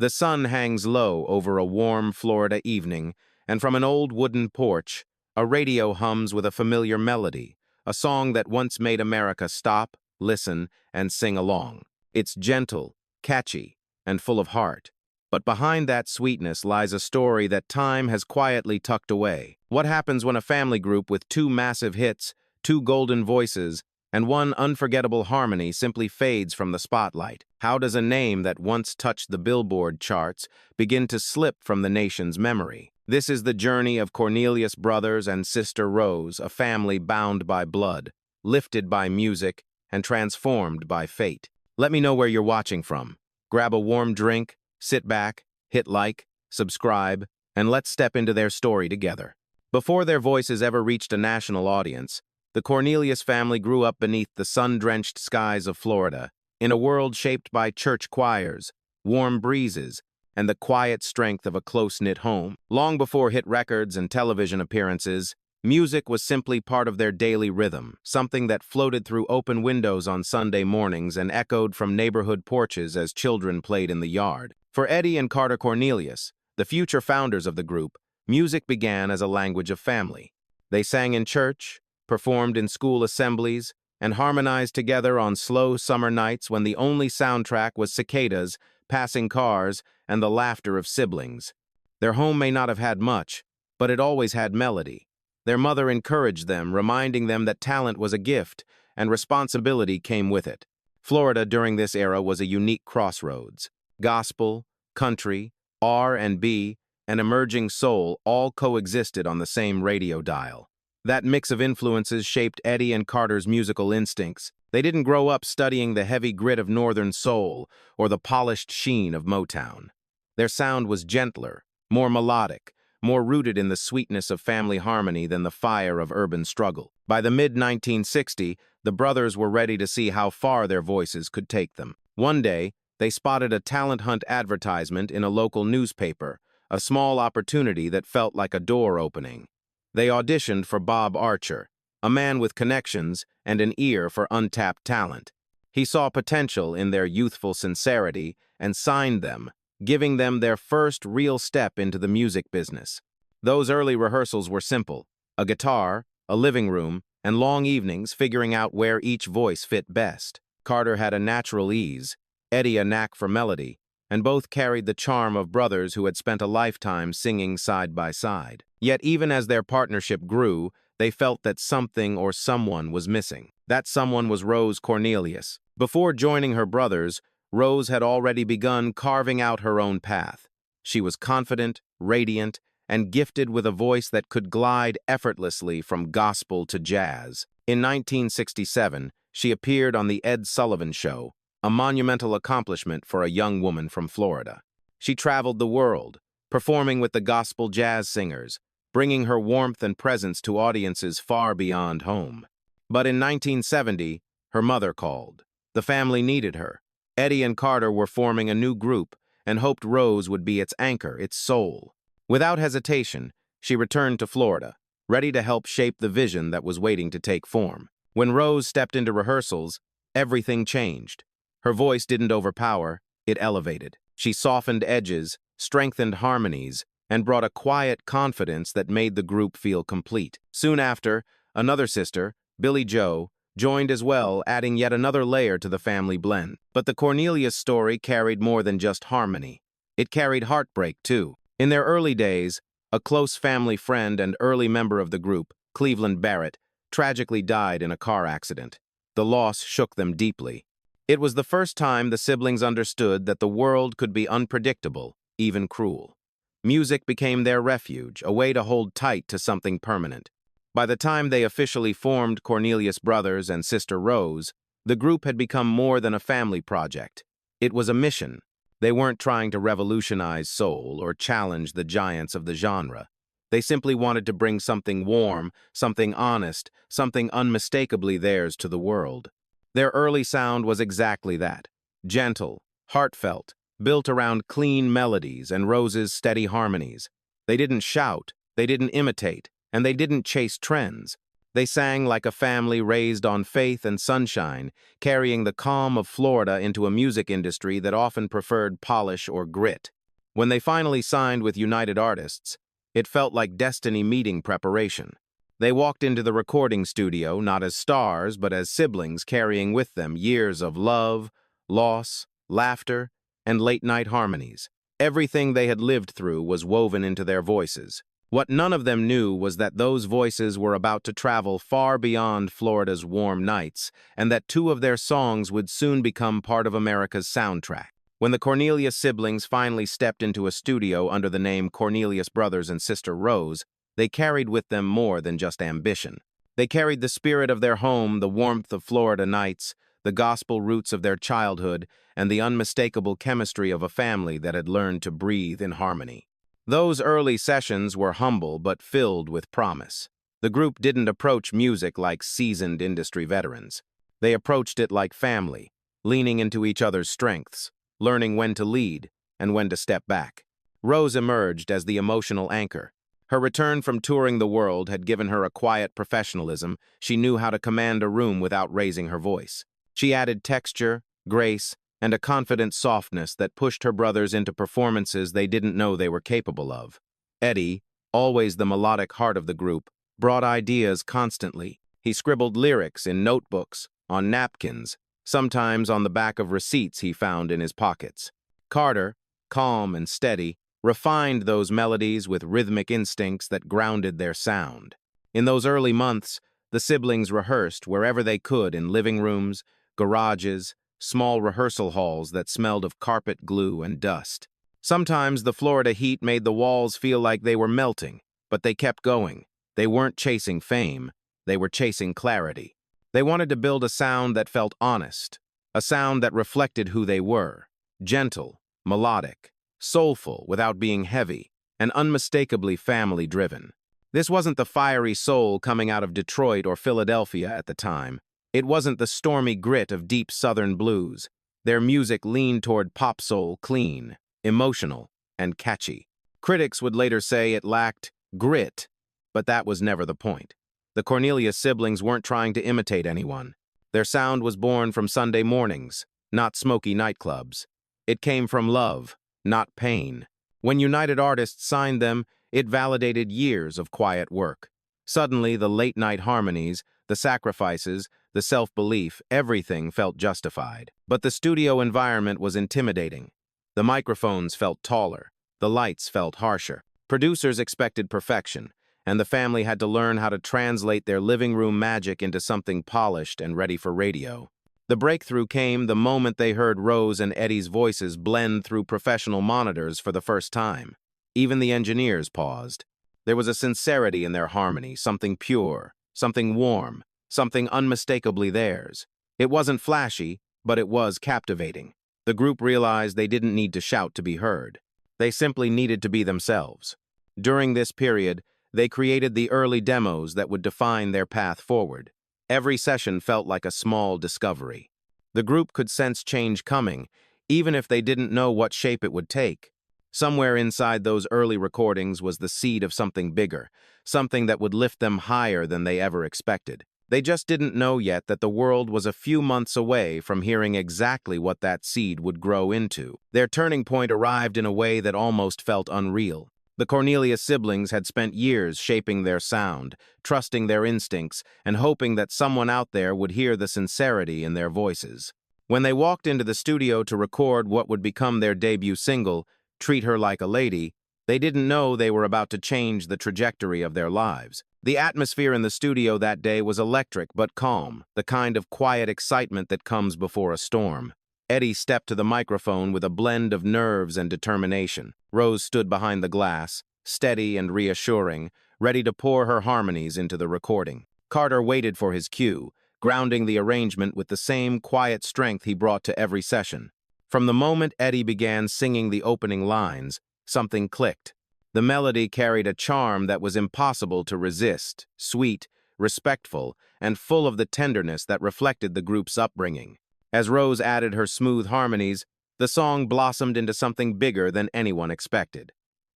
The sun hangs low over a warm Florida evening, and from an old wooden porch, a radio hums with a familiar melody, a song that once made America stop, listen, and sing along. It's gentle, catchy, and full of heart. But behind that sweetness lies a story that time has quietly tucked away. What happens when a family group with two massive hits, two golden voices, and one unforgettable harmony simply fades from the spotlight? How does a name that once touched the Billboard charts begin to slip from the nation's memory? This is the journey of Cornelius Brothers and Sister Rose, a family bound by blood, lifted by music, and transformed by fate. Let me know where you're watching from. Grab a warm drink, sit back, hit like, subscribe, and let's step into their story together. Before their voices ever reached a national audience, the Cornelius family grew up beneath the sun-drenched skies of Florida, in a world shaped by church choirs, warm breezes, and the quiet strength of a close-knit home. Long before hit records and television appearances, music was simply part of their daily rhythm, something that floated through open windows on Sunday mornings and echoed from neighborhood porches as children played in the yard. For Eddie and Carter Cornelius, the future founders of the group, music began as a language of family. They sang in church, performed in school assemblies, and harmonized together on slow summer nights when the only soundtrack was cicadas, passing cars, and the laughter of siblings. Their home may not have had much, but it always had melody. Their mother encouraged them, reminding them that talent was a gift, and responsibility came with it. Florida during this era was a unique crossroads. Gospel, country, R&B, and emerging soul all coexisted on the same radio dial. That mix of influences shaped Eddie and Carter's musical instincts. They didn't grow up studying the heavy grit of Northern soul or the polished sheen of Motown. Their sound was gentler, more melodic, more rooted in the sweetness of family harmony than the fire of urban struggle. By the mid-1960s, the brothers were ready to see how far their voices could take them. One day, they spotted a talent hunt advertisement in a local newspaper, a small opportunity that felt like a door opening. They auditioned for Bob Archer, a man with connections and an ear for untapped talent. He saw potential in their youthful sincerity and signed them, giving them their first real step into the music business. Those early rehearsals were simple: a guitar, a living room, and long evenings figuring out where each voice fit best. Carter had a natural ease, Eddie a knack for melody, and both carried the charm of brothers who had spent a lifetime singing side by side. Yet even as their partnership grew, they felt that something or someone was missing. That someone was Rose Cornelius. Before joining her brothers, Rose had already begun carving out her own path. She was confident, radiant, and gifted with a voice that could glide effortlessly from gospel to jazz. In 1967, she appeared on The Ed Sullivan Show, a monumental accomplishment for a young woman from Florida. She traveled the world, performing with the gospel jazz singers, bringing her warmth and presence to audiences far beyond home. But in 1970, her mother called. The family needed her. Eddie and Carter were forming a new group and hoped Rose would be its anchor, its soul. Without hesitation, she returned to Florida, ready to help shape the vision that was waiting to take form. When Rose stepped into rehearsals, everything changed. Her voice didn't overpower, it elevated. She softened edges, strengthened harmonies, and brought a quiet confidence that made the group feel complete. Soon after, another sister, Billie Jo, joined as well, adding yet another layer to the family blend. But the Cornelius story carried more than just harmony. It carried heartbreak, too. In their early days, a close family friend and early member of the group, Cleveland Barrett, tragically died in a car accident. The loss shook them deeply. It was the first time the siblings understood that the world could be unpredictable, even cruel. Music became their refuge, a way to hold tight to something permanent. By the time they officially formed Cornelius Brothers and Sister Rose, the group had become more than a family project. It was a mission. They weren't trying to revolutionize soul or challenge the giants of the genre. They simply wanted to bring something warm, something honest, something unmistakably theirs to the world. Their early sound was exactly that: gentle, heartfelt, built around clean melodies and Rose's steady harmonies. They didn't shout, they didn't imitate, and they didn't chase trends. They sang like a family raised on faith and sunshine, carrying the calm of Florida into a music industry that often preferred polish or grit. When they finally signed with United Artists, it felt like destiny meeting preparation. They walked into the recording studio not as stars, but as siblings carrying with them years of love, loss, laughter, and late-night harmonies. Everything they had lived through was woven into their voices. What none of them knew was that those voices were about to travel far beyond Florida's warm nights, and that two of their songs would soon become part of America's soundtrack. When the Cornelius siblings finally stepped into a studio under the name Cornelius Brothers and Sister Rose, they carried with them more than just ambition. They carried the spirit of their home, the warmth of Florida nights, the gospel roots of their childhood, and the unmistakable chemistry of a family that had learned to breathe in harmony. Those early sessions were humble but filled with promise. The group didn't approach music like seasoned industry veterans. They approached it like family, leaning into each other's strengths, learning when to lead and when to step back. Rose emerged as the emotional anchor. Her return from touring the world had given her a quiet professionalism. She knew how to command a room without raising her voice. She added texture, grace, and a confident softness that pushed her brothers into performances they didn't know they were capable of. Eddie, always the melodic heart of the group, brought ideas constantly. He scribbled lyrics in notebooks, on napkins, sometimes on the back of receipts he found in his pockets. Carter, calm and steady, refined those melodies with rhythmic instincts that grounded their sound. In those early months, the siblings rehearsed wherever they could in living rooms, garages, small rehearsal halls that smelled of carpet glue and dust. Sometimes the Florida heat made the walls feel like they were melting, but they kept going. They weren't chasing fame, they were chasing clarity. They wanted to build a sound that felt honest, a sound that reflected who they were, gentle, melodic, soulful without being heavy, and unmistakably family-driven. This wasn't the fiery soul coming out of Detroit or Philadelphia at the time. It wasn't the stormy grit of deep Southern blues. Their music leaned toward pop soul, clean, emotional, and catchy. Critics would later say it lacked grit, but that was never the point. The Cornelius siblings weren't trying to imitate anyone. Their sound was born from Sunday mornings, not smoky nightclubs. It came from love, not pain. When United Artists signed them, it validated years of quiet work. Suddenly, the late-night harmonies, the sacrifices, the self-belief, everything felt justified. But the studio environment was intimidating. The microphones felt taller. The lights felt harsher. Producers expected perfection, and the family had to learn how to translate their living room magic into something polished and ready for radio. The breakthrough came the moment they heard Rose and Eddie's voices blend through professional monitors for the first time. Even the engineers paused. There was a sincerity in their harmony, something pure, something warm, something unmistakably theirs. It wasn't flashy, but it was captivating. The group realized they didn't need to shout to be heard. They simply needed to be themselves. During this period, they created the early demos that would define their path forward. Every session felt like a small discovery. The group could sense change coming, even if they didn't know what shape it would take. Somewhere inside those early recordings was the seed of something bigger, something that would lift them higher than they ever expected. They just didn't know yet that the world was a few months away from hearing exactly what that seed would grow into. Their turning point arrived in a way that almost felt unreal. The Cornelius siblings had spent years shaping their sound, trusting their instincts, and hoping that someone out there would hear the sincerity in their voices. When they walked into the studio to record what would become their debut single, Treat Her Like a Lady, they didn't know they were about to change the trajectory of their lives. The atmosphere in the studio that day was electric but calm, the kind of quiet excitement that comes before a storm. Eddie stepped to the microphone with a blend of nerves and determination. Rose stood behind the glass, steady and reassuring, ready to pour her harmonies into the recording. Carter waited for his cue, grounding the arrangement with the same quiet strength he brought to every session. From the moment Eddie began singing the opening lines, something clicked. The melody carried a charm that was impossible to resist, sweet, respectful, and full of the tenderness that reflected the group's upbringing. As Rose added her smooth harmonies, the song blossomed into something bigger than anyone expected.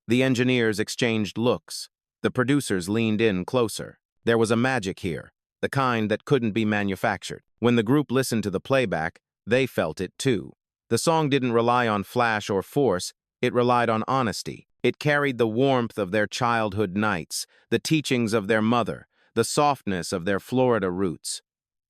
The engineers exchanged looks. The producers leaned in closer. There was a magic here, the kind that couldn't be manufactured. When the group listened to the playback, they felt it too. The song didn't rely on flash or force, it relied on honesty. It carried the warmth of their childhood nights, the teachings of their mother, the softness of their Florida roots.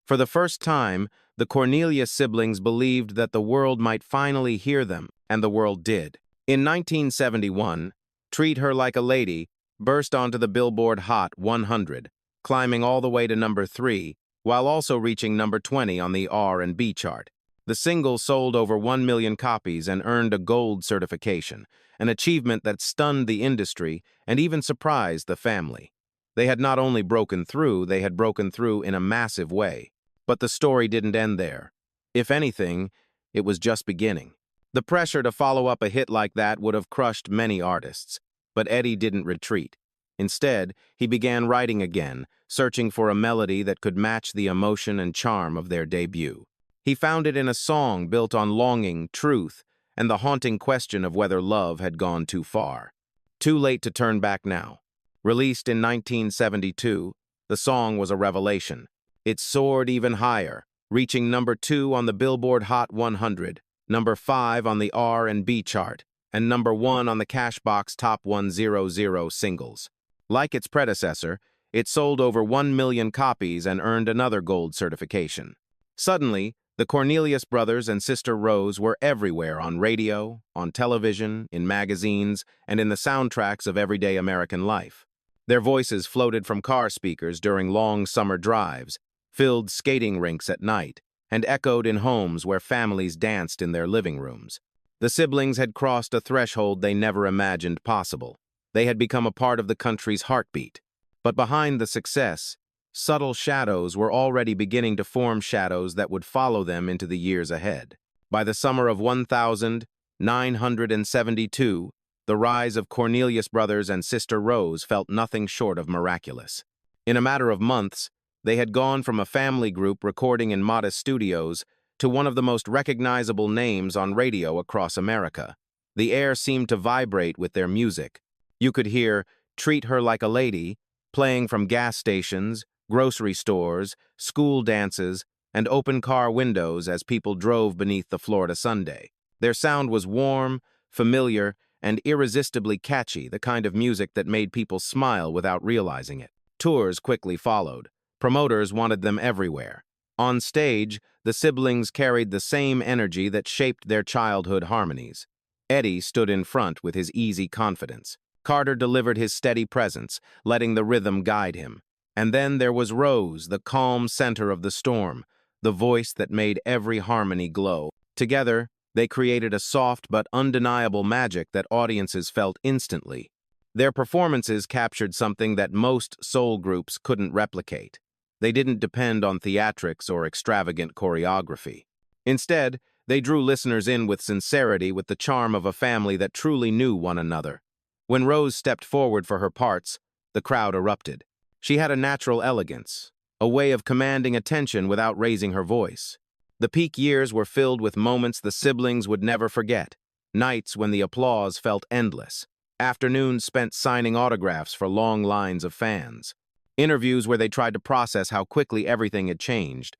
For the first time, the Cornelius siblings believed that the world might finally hear them, and the world did. In 1971, Treat Her Like a Lady burst onto the Billboard Hot 100, climbing all the way to number 3, while also reaching number 20 on the R&B chart. The single sold over 1 million copies and earned a gold certification, an achievement that stunned the industry and even surprised the family. They had not only broken through, they had broken through in a massive way. But the story didn't end there. If anything, it was just beginning. The pressure to follow up a hit like that would have crushed many artists. But Eddie didn't retreat. Instead, he began writing again, searching for a melody that could match the emotion and charm of their debut. He found it in a song built on longing, truth, and the haunting question of whether love had gone too far. Too Late to Turn Back Now. Released in 1972, the song was a revelation. It soared even higher, reaching number 2 on the Billboard Hot 100, number 5 on the R&B chart, and number 1 on the Cashbox Top 100 singles. Like its predecessor, it sold over 1 million copies and earned another gold certification. Suddenly, the Cornelius Brothers and Sister Rose were everywhere on radio, on television, in magazines, and in the soundtracks of everyday American life. Their voices floated from car speakers during long summer drives, filled skating rinks at night, and echoed in homes where families danced in their living rooms. The siblings had crossed a threshold they never imagined possible. They had become a part of the country's heartbeat. But behind the success, subtle shadows were already beginning to form, shadows that would follow them into the years ahead. By the summer of 1972, the rise of Cornelius Brothers and Sister Rose felt nothing short of miraculous. In a matter of months, they had gone from a family group recording in modest studios to one of the most recognizable names on radio across America. The air seemed to vibrate with their music. You could hear Treat Her Like a Lady playing from gas stations, grocery stores, school dances, and open car windows as people drove beneath the Florida Sunday. Their sound was warm, familiar, and irresistibly catchy, the kind of music that made people smile without realizing it. Tours quickly followed. Promoters wanted them everywhere. On stage, the siblings carried the same energy that shaped their childhood harmonies. Eddie stood in front with his easy confidence. Carter delivered his steady presence, letting the rhythm guide him. And then there was Rose, the calm center of the storm, the voice that made every harmony glow. Together, they created a soft but undeniable magic that audiences felt instantly. Their performances captured something that most soul groups couldn't replicate. They didn't depend on theatrics or extravagant choreography. Instead, they drew listeners in with sincerity, with the charm of a family that truly knew one another. When Rose stepped forward for her parts, the crowd erupted. She had a natural elegance, a way of commanding attention without raising her voice. The peak years were filled with moments the siblings would never forget, nights when the applause felt endless, afternoons spent signing autographs for long lines of fans, interviews where they tried to process how quickly everything had changed.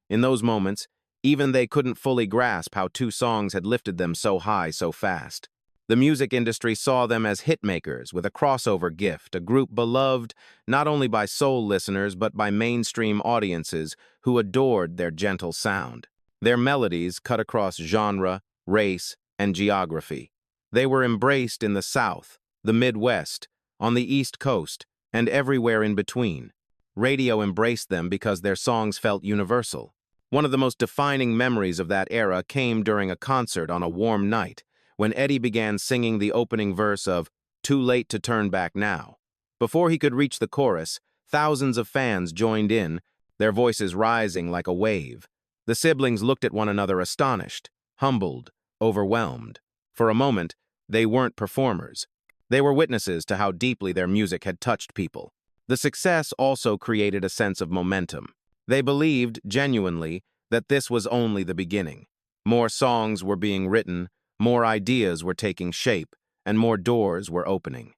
In those moments, even they couldn't fully grasp how 2 songs had lifted them so high so fast. The music industry saw them as hitmakers with a crossover gift, a group beloved not only by soul listeners but by mainstream audiences who adored their gentle sound. Their melodies cut across genre, race, and geography. They were embraced in the South, the Midwest, on the East Coast, and everywhere in between. Radio embraced them because their songs felt universal. One of the most defining memories of that era came during a concert on a warm night, when Eddie began singing the opening verse of Too Late to Turn Back Now. Before he could reach the chorus, thousands of fans joined in, their voices rising like a wave. The siblings looked at one another astonished, humbled, overwhelmed. For a moment, they weren't performers. They were witnesses to how deeply their music had touched people. The success also created a sense of momentum. They believed, genuinely, that this was only the beginning. More songs were being written, more ideas were taking shape, and more doors were opening.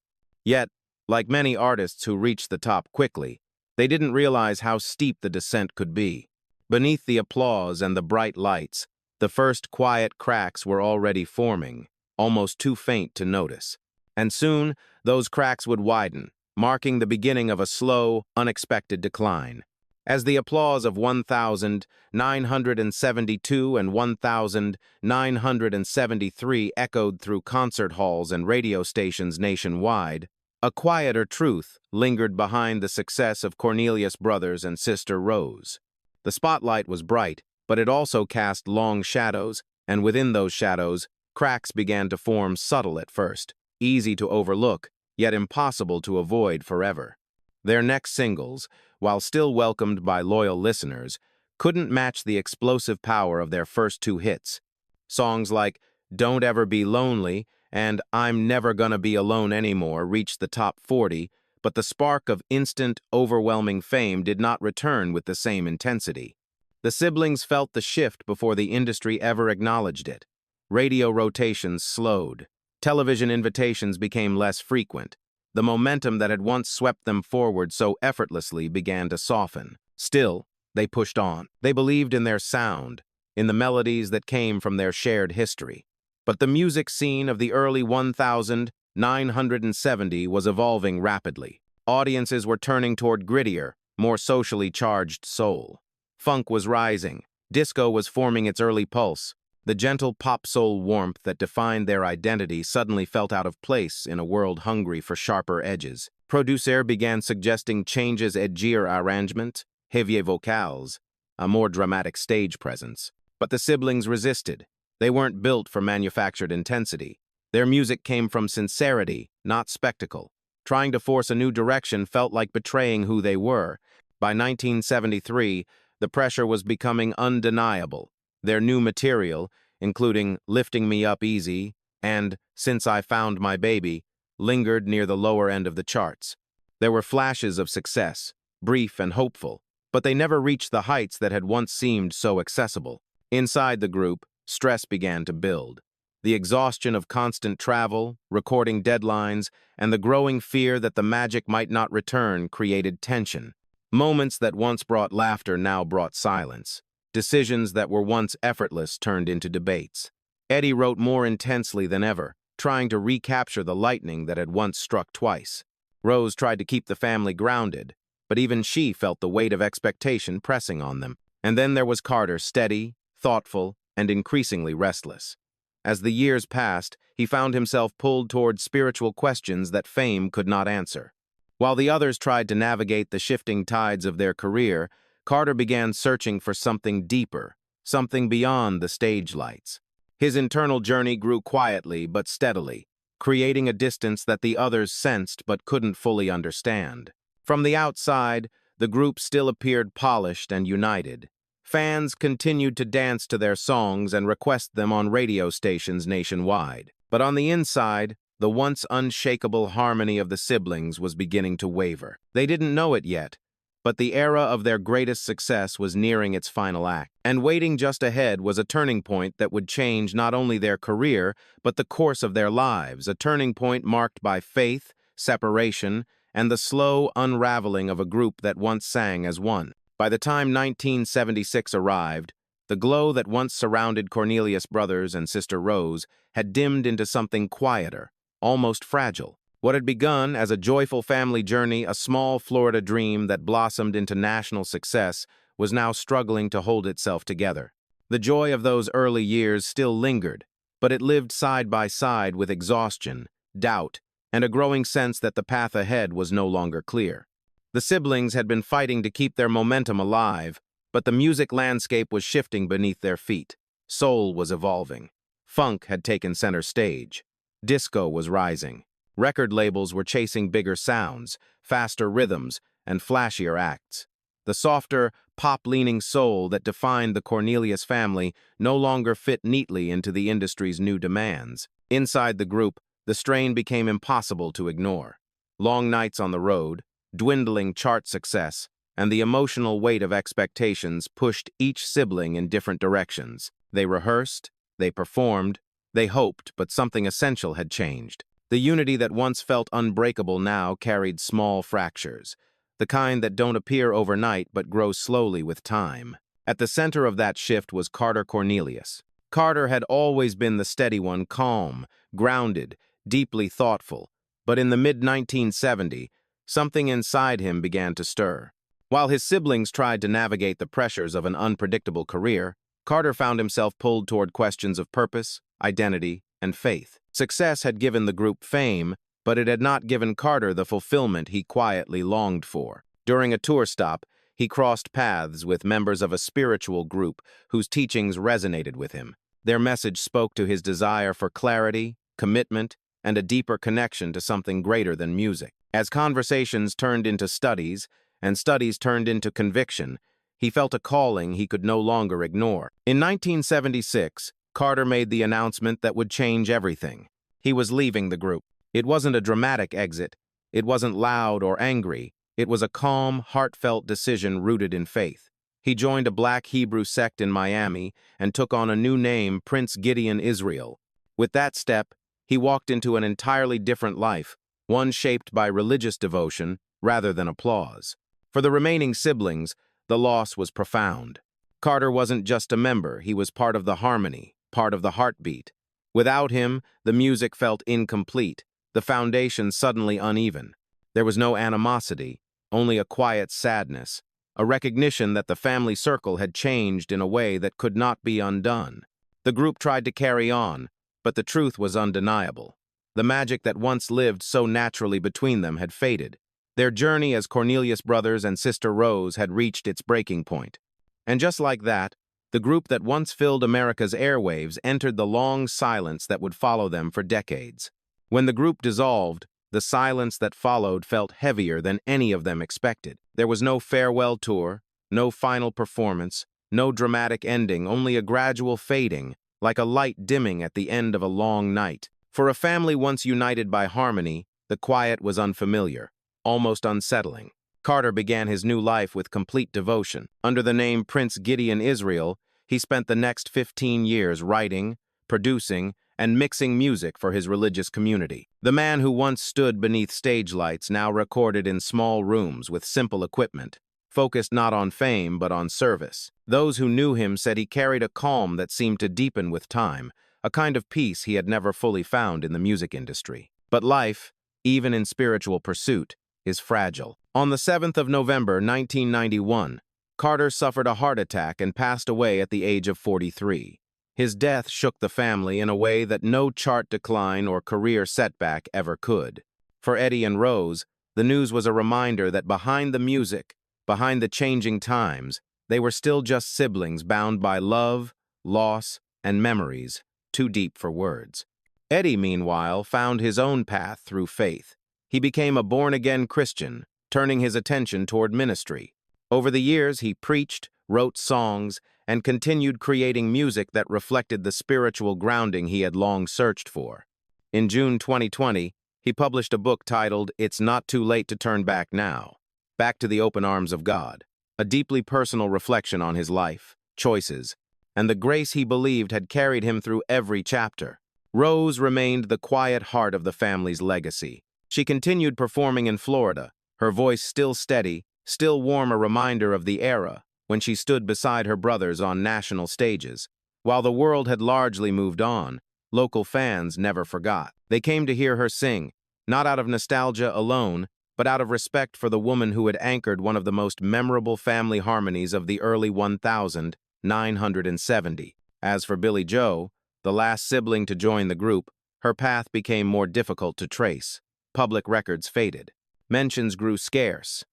Yet, like many artists who reached the top quickly, They didn't realize how steep the descent could be. Beneath the applause and the bright lights, the first quiet cracks were already forming, almost too faint to notice. And soon, those cracks would widen, marking the beginning of a slow, unexpected decline. As the applause of 1,972 and 1,973 echoed through concert halls and radio stations nationwide, a quieter truth lingered behind the success of Cornelius Brothers and Sister Rose. The spotlight was bright, but it also cast long shadows, and within those shadows, cracks began to form, subtle at first, easy to overlook, yet impossible to avoid forever. Their next singles, while still welcomed by loyal listeners, couldn't match the explosive power of their first two hits. Songs like Don't Ever Be Lonely and I'm Never Gonna Be Alone Anymore reached the top 40, but the spark of instant, overwhelming fame did not return with the same intensity. The siblings felt the shift before the industry ever acknowledged it. Radio rotations slowed. Television invitations became less frequent. The momentum that had once swept them forward so effortlessly began to soften. Still, they pushed on. They believed in their sound, in the melodies that came from their shared history. But the music scene of the early 1970 was evolving rapidly. Audiences were turning toward grittier, more socially charged soul. Funk was rising. Disco was forming its early pulse. The gentle pop-soul warmth that defined their identity suddenly felt out of place in a world hungry for sharper edges. Producers began suggesting changes, edgier arrangement, heavier vocals, a more dramatic stage presence. But the siblings resisted. They weren't built for manufactured intensity. Their music came from sincerity, not spectacle. Trying to force a new direction felt like betraying who they were. By 1973, the pressure was becoming undeniable. Their new material, including Lifting Me Up Easy and Since I Found My Baby, lingered near the lower end of the charts. There were flashes of success, brief and hopeful, but they never reached the heights that had once seemed so accessible. Inside the group, stress began to build. The exhaustion of constant travel, recording deadlines, and the growing fear that the magic might not return created tension. Moments that once brought laughter now brought silence. Decisions that were once effortless turned into debates. Eddie wrote more intensely than ever, trying to recapture the lightning that had once struck twice. Rose tried to keep the family grounded, but even she felt the weight of expectation pressing on them. And then there was Carter, steady, thoughtful, and increasingly restless. As the years passed, he found himself pulled toward spiritual questions that fame could not answer. While the others tried to navigate the shifting tides of their career, Carter began searching for something deeper, something beyond the stage lights. His internal journey grew quietly but steadily, creating a distance that the others sensed but couldn't fully understand. From the outside, the group still appeared polished and united. Fans continued to dance to their songs and request them on radio stations nationwide. But on the inside, the once unshakable harmony of the siblings was beginning to waver. They didn't know it yet, but the era of their greatest success was nearing its final act. And waiting just ahead was a turning point that would change not only their career, but the course of their lives, a turning point marked by faith, separation, and the slow unraveling of a group that once sang as one. By the time 1976 arrived, the glow that once surrounded Cornelius Brothers and Sister Rose had dimmed into something quieter, almost fragile. What had begun as a joyful family journey, a small Florida dream that blossomed into national success, was now struggling to hold itself together. The joy of those early years still lingered, but it lived side by side with exhaustion, doubt, and a growing sense that the path ahead was no longer clear. The siblings had been fighting to keep their momentum alive, but the music landscape was shifting beneath their feet. Soul was evolving. Funk had taken center stage. Disco was rising. Record labels were chasing bigger sounds, faster rhythms, and flashier acts. The softer, pop-leaning soul that defined the Cornelius family no longer fit neatly into the industry's new demands. Inside the group, the strain became impossible to ignore. Long nights on the road, dwindling chart success, and the emotional weight of expectations pushed each sibling in different directions. They rehearsed, they performed, they hoped, but something essential had changed. The unity that once felt unbreakable now carried small fractures. the kind that don't appear overnight but grow slowly with time. At the center of that shift was Carter Cornelius. Carter had always been the steady one, calm, grounded, deeply thoughtful. But in the mid-1970s, something inside him began to stir. While his siblings tried to navigate the pressures of an unpredictable career, Carter found himself pulled toward questions of purpose, identity, and faith. Success had given the group fame, but it had not given Carter the fulfillment he quietly longed for. During a tour stop, he crossed paths with members of a spiritual group whose teachings resonated with him. Their message spoke to his desire for clarity, commitment, and a deeper connection to something greater than music. As conversations turned into studies, and studies turned into conviction, he felt a calling he could no longer ignore. In 1976, Carter made the announcement that would change everything. He was leaving the group. It wasn't a dramatic exit. It wasn't loud or angry. It was a calm, heartfelt decision rooted in faith. He joined a Black Hebrew sect in Miami and took on a new name, Prince Gideon Israel. With that step, he walked into an entirely different life, one shaped by religious devotion rather than applause. For the remaining siblings, the loss was profound. Carter wasn't just a member, he was part of the harmony, part of the heartbeat. Without him, the music felt incomplete, the foundation suddenly uneven. There was no animosity, only a quiet sadness, a recognition that the family circle had changed in a way that could not be undone. The group tried to carry on, but the truth was undeniable. The magic that once lived so naturally between them had faded. Their journey as Cornelius Brothers and Sister Rose had reached its breaking point. And just like that, the group that once filled America's airwaves entered the long silence that would follow them for decades. When the group dissolved, the silence that followed felt heavier than any of them expected. There was no farewell tour, no final performance, no dramatic ending, only a gradual fading, like a light dimming at the end of a long night. For a family once united by harmony, the quiet was unfamiliar, almost unsettling. Carter began his new life with complete devotion. Under the name Prince Gideon Israel, he spent the next 15 years writing, producing, and mixing music for his religious community. The man who once stood beneath stage lights now recorded in small rooms with simple equipment, focused not on fame but on service. Those who knew him said he carried a calm that seemed to deepen with time, a kind of peace he had never fully found in the music industry. But life, even in spiritual pursuit, is fragile. On the 7th of November, 1991, Carter suffered a heart attack and passed away at the age of 43. His death shook the family in a way that no chart decline or career setback ever could. For Eddie and Rose, the news was a reminder that behind the music, behind the changing times, they were still just siblings bound by love, loss, and memories, too deep for words. Eddie, meanwhile, found his own path through faith. He became a born-again Christian, turning his attention toward ministry. Over the years, he preached, wrote songs, and continued creating music that reflected the spiritual grounding he had long searched for. In June 2020, he published a book titled It's Not Too Late to Turn Back Now, Back to the Open Arms of God, a deeply personal reflection on his life, choices, and the grace he believed had carried him through every chapter. Rose remained the quiet heart of the family's legacy. She continued performing in Florida, her voice still steady, still warm, a reminder of the era when she stood beside her brothers on national stages. While the world had largely moved on, local fans never forgot. They came to hear her sing, not out of nostalgia alone, but out of respect for the woman who had anchored one of the most memorable family harmonies of the early 1970s. As for Billie Joe, the last sibling to join the group, her path became more difficult to trace. Public records faded. Mentions grew scarce.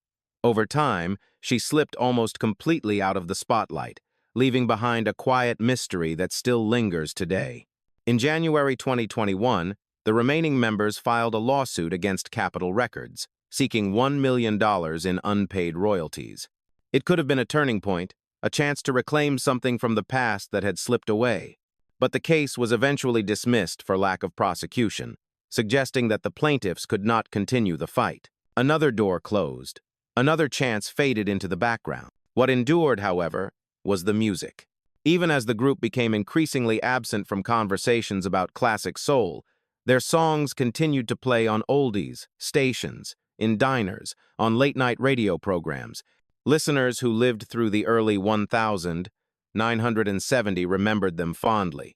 Over time, she slipped almost completely out of the spotlight, leaving behind a quiet mystery that still lingers today. In January 2021, the remaining members filed a lawsuit against Capitol Records, seeking $1 million in unpaid royalties. It could have been a turning point, a chance to reclaim something from the past that had slipped away. But the case was eventually dismissed for lack of prosecution, suggesting that the plaintiffs could not continue the fight. Another door closed. Another chance faded into the background. What endured, however, was the music. Even as the group became increasingly absent from conversations about classic soul, their songs continued to play on oldies, stations, in diners, on late-night radio programs. Listeners who lived through the early 1970 remembered them fondly.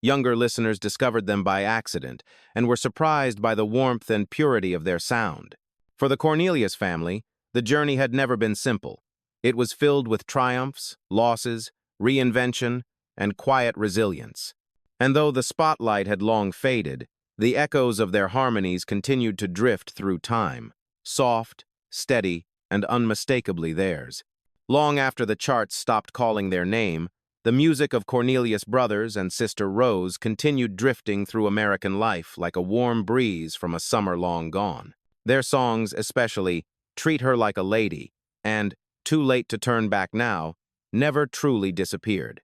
Younger listeners discovered them by accident and were surprised by the warmth and purity of their sound. For the Cornelius family, the journey had never been simple. It was filled with triumphs, losses, reinvention, and quiet resilience. And though the spotlight had long faded, the echoes of their harmonies continued to drift through time, soft, steady, and unmistakably theirs. Long after the charts stopped calling their name, the music of Cornelius Brothers and Sister Rose continued drifting through American life like a warm breeze from a summer long gone. Their songs, especially Treat Her Like a Lady and Too Late to Turn Back Now, never truly disappeared.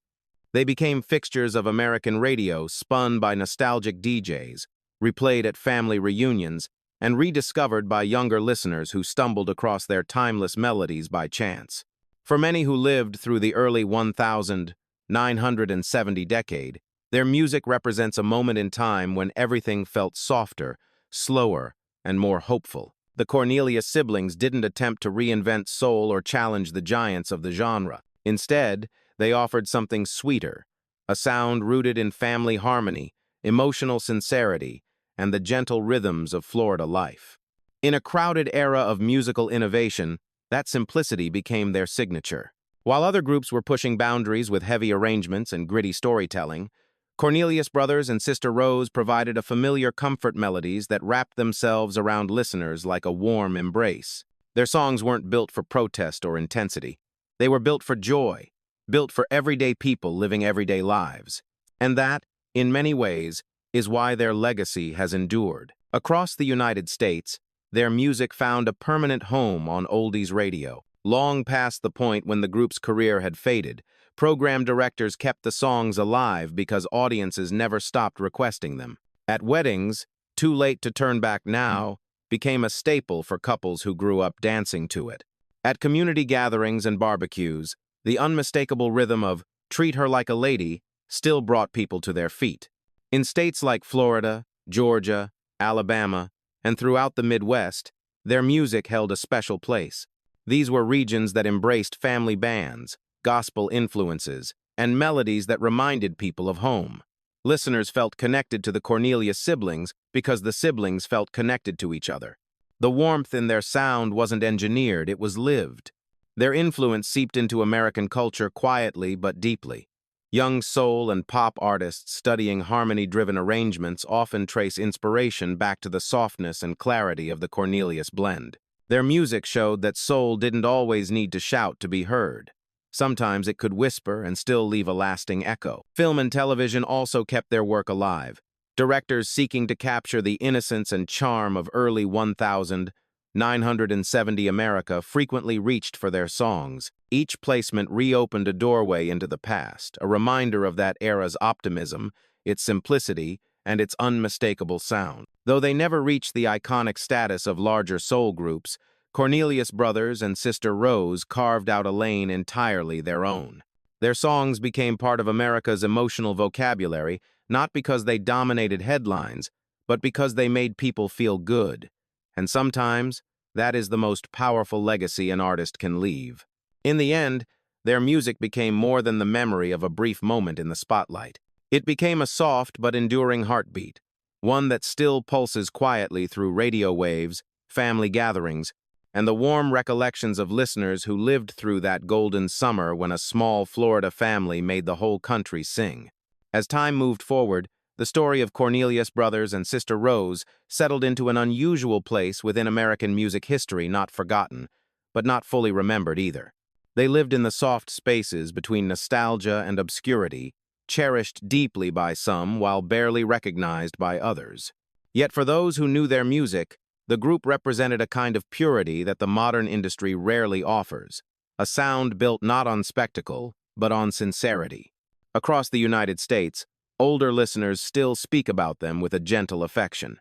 They became fixtures of American radio, spun by nostalgic DJs, replayed at family reunions, and rediscovered by younger listeners who stumbled across their timeless melodies by chance. For many who lived through the early 1970 decade, their music represents a moment in time when everything felt softer, slower, and more hopeful. The Cornelius siblings didn't attempt to reinvent soul or challenge the giants of the genre. Instead, they offered something sweeter, a sound rooted in family harmony, emotional sincerity, and the gentle rhythms of Florida life. In a crowded era of musical innovation, that simplicity became their signature. While other groups were pushing boundaries with heavy arrangements and gritty storytelling, Cornelius Brothers and Sister Rose provided a familiar comfort melodies that wrapped themselves around listeners like a warm embrace. Their songs weren't built for protest or intensity. They were built for joy, built for everyday people living everyday lives. And that, in many ways, is why their legacy has endured. Across the United States, their music found a permanent home on oldies radio. Long past the point when the group's career had faded, program directors kept the songs alive because audiences never stopped requesting them. At weddings, Too Late to Turn Back Now became a staple for couples who grew up dancing to it. At community gatherings and barbecues, the unmistakable rhythm of Treat Her Like a Lady still brought people to their feet. In states like Florida, Georgia, Alabama, and throughout the Midwest, their music held a special place. These were regions that embraced family bands, gospel influences, and melodies that reminded people of home. Listeners felt connected to the Cornelius siblings because the siblings felt connected to each other. The warmth in their sound wasn't engineered, it was lived. Their influence seeped into American culture quietly but deeply. Young soul and pop artists studying harmony-driven arrangements often trace inspiration back to the softness and clarity of the Cornelius blend. Their music showed that soul didn't always need to shout to be heard. Sometimes it could whisper and still leave a lasting echo. Film and television also kept their work alive. Directors seeking to capture the innocence and charm of early 1970 America frequently reached for their songs. Each placement reopened a doorway into the past, a reminder of that era's optimism, its simplicity, and its unmistakable sound. Though they never reached the iconic status of larger soul groups, Cornelius Brothers and Sister Rose carved out a lane entirely their own. Their songs became part of America's emotional vocabulary, not because they dominated headlines, but because they made people feel good. And sometimes, that is the most powerful legacy an artist can leave. In the end, their music became more than the memory of a brief moment in the spotlight. It became a soft but enduring heartbeat, one that still pulses quietly through radio waves, family gatherings, and the warm recollections of listeners who lived through that golden summer when a small Florida family made the whole country sing. As time moved forward, the story of Cornelius Brothers and Sister Rose settled into an unusual place within American music history, not forgotten, but not fully remembered either. They lived in the soft spaces between nostalgia and obscurity, cherished deeply by some while barely recognized by others. Yet for those who knew their music, the group represented a kind of purity that the modern industry rarely offers, a sound built not on spectacle, but on sincerity. Across the United States, older listeners still speak about them with a gentle affection.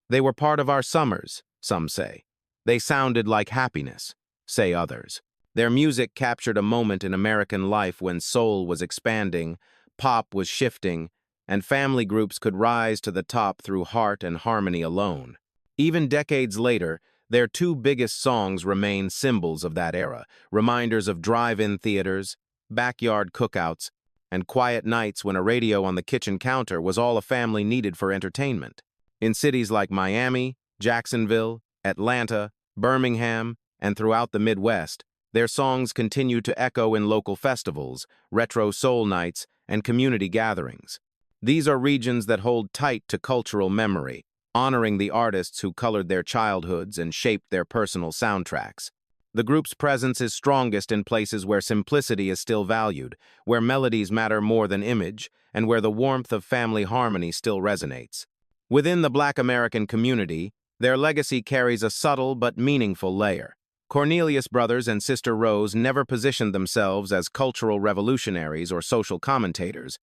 They were part of our summers, some say. They sounded like happiness, say others. Their music captured a moment in American life when soul was expanding, pop was shifting, and family groups could rise to the top through heart and harmony alone. Even decades later, Their two biggest songs remain symbols of that era, reminders of drive-in theaters, backyard cookouts, and quiet nights when a radio on the kitchen counter was all a family needed for entertainment. In cities like Miami, Jacksonville, Atlanta, Birmingham, and throughout the Midwest, their songs continue to echo in local festivals, retro soul nights, and community gatherings. These are regions that hold tight to cultural memory, honoring the artists who colored their childhoods and shaped their personal soundtracks. The group's presence is strongest in places where simplicity is still valued, where melodies matter more than image, and where the warmth of family harmony still resonates. Within the Black American community, their legacy carries a subtle but meaningful layer. Cornelius Brothers and Sister Rose never positioned themselves as cultural revolutionaries or social commentators,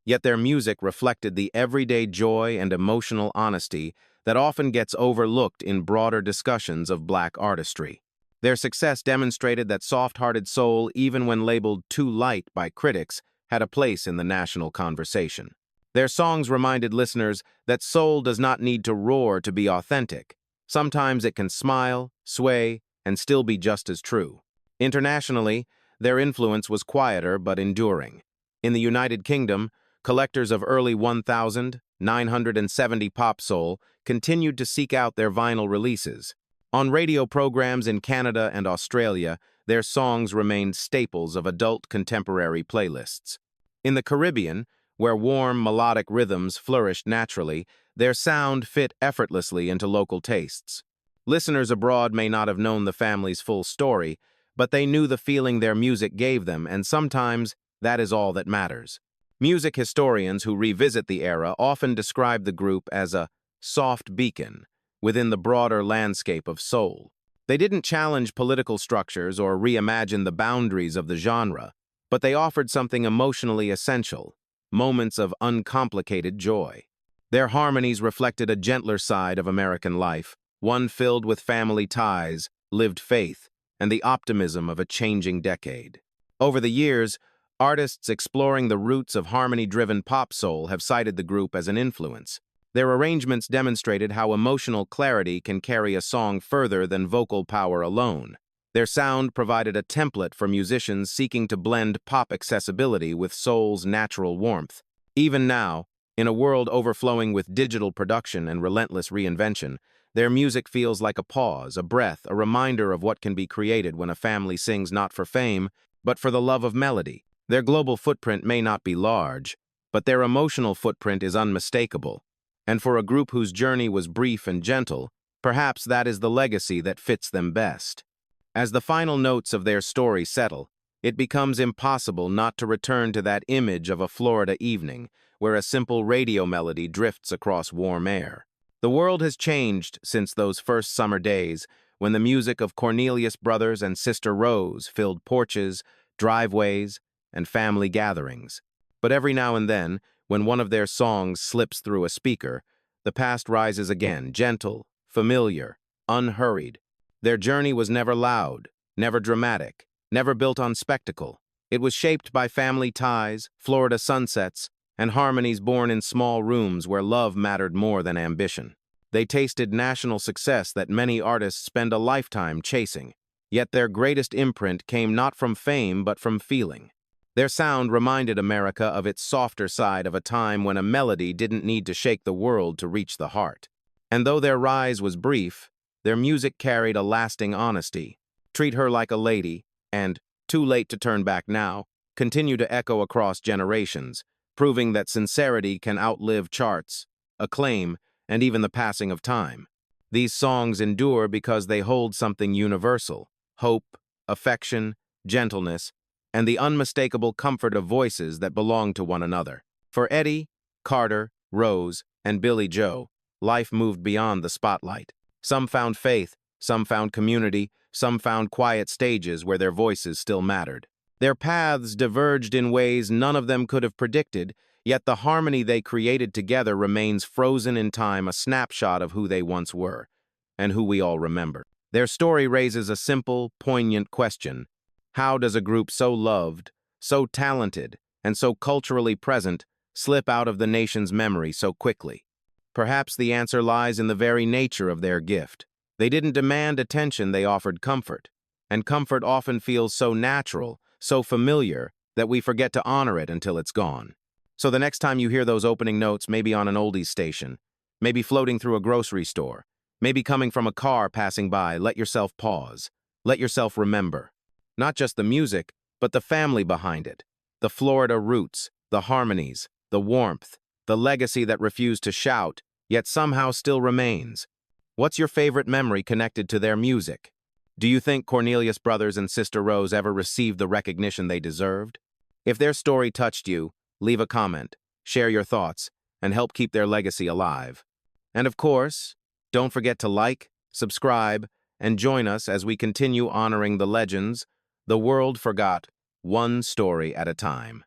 yet their music reflected the everyday joy and emotional honesty that often gets overlooked in broader discussions of Black artistry. Their success demonstrated that soft-hearted soul, even when labeled too light by critics, had a place in the national conversation. Their songs reminded listeners that soul does not need to roar to be authentic. Sometimes it can smile, sway, and still be just as true. Internationally, their influence was quieter but enduring. In the United Kingdom, collectors of early 1970 pop soul continued to seek out their vinyl releases. On radio programs in Canada and Australia, their songs remained staples of adult contemporary playlists. In the Caribbean, where warm, melodic rhythms flourished naturally, their sound fit effortlessly into local tastes. Listeners abroad may not have known the family's full story, but they knew the feeling their music gave them, and sometimes that is all that matters. Music historians who revisit the era often describe the group as a soft beacon within the broader landscape of soul. They didn't challenge political structures or reimagine the boundaries of the genre, but they offered something emotionally essential, moments of uncomplicated joy. Their harmonies reflected a gentler side of American life, one filled with family ties, lived faith, and the optimism of a changing decade. Over the years, artists exploring the roots of harmony-driven pop soul have cited the group as an influence. Their arrangements demonstrated how emotional clarity can carry a song further than vocal power alone. Their sound provided a template for musicians seeking to blend pop accessibility with soul's natural warmth. Even now, in a world overflowing with digital production and relentless reinvention, their music feels like a pause, a breath, a reminder of what can be created when a family sings not for fame, but for the love of melody. Their global footprint may not be large, but their emotional footprint is unmistakable. And for a group whose journey was brief and gentle, perhaps that is the legacy that fits them best. As the final notes of their story settle, it becomes impossible not to return to that image of a Florida evening, where a simple radio melody drifts across warm air. The world has changed since those first summer days, when the music of Cornelius Brothers and Sister Rose filled porches, driveways, and family gatherings. But every now and then, when one of their songs slips through a speaker, the past rises again, gentle, familiar, unhurried. Their journey was never loud, never dramatic, never built on spectacle. It was shaped by family ties, Florida sunsets, and harmonies born in small rooms where love mattered more than ambition. They tasted national success that many artists spend a lifetime chasing, yet their greatest imprint came not from fame but from feeling. Their sound reminded America of its softer side of a time when a melody didn't need to shake the world to reach the heart. And though their rise was brief, their music carried a lasting honesty. Treat Her Like a Lady and Too Late to Turn Back Now continue to echo across generations, proving that sincerity can outlive charts, acclaim, and even the passing of time. These songs endure because they hold something universal: hope, affection, gentleness, and the unmistakable comfort of voices that belong to one another. For Eddie, Carter, Rose, and Billy Joe, life moved beyond the spotlight. Some found faith, some found community, some found quiet stages where their voices still mattered. Their paths diverged in ways none of them could have predicted, yet the harmony they created together remains frozen in time, a snapshot of who they once were, and who we all remember. Their story raises a simple, poignant question. How does a group so loved, so talented, and so culturally present slip out of the nation's memory so quickly? Perhaps the answer lies in the very nature of their gift. They didn't demand attention, they offered comfort. And comfort often feels so natural, so familiar, that we forget to honor it until it's gone. So the next time you hear those opening notes, maybe on an oldies station, maybe floating through a grocery store, maybe coming from a car passing by, let yourself pause. Let yourself remember. Not just the music, but the family behind it. The Florida roots, the harmonies, the warmth, the legacy that refused to shout, yet somehow still remains. What's your favorite memory connected to their music? Do you think Cornelius Brothers and Sister Rose ever received the recognition they deserved? If their story touched you, leave a comment, share your thoughts, and help keep their legacy alive. And of course, don't forget to like, subscribe, and join us as we continue honoring the legends the world forgot, one story at a time.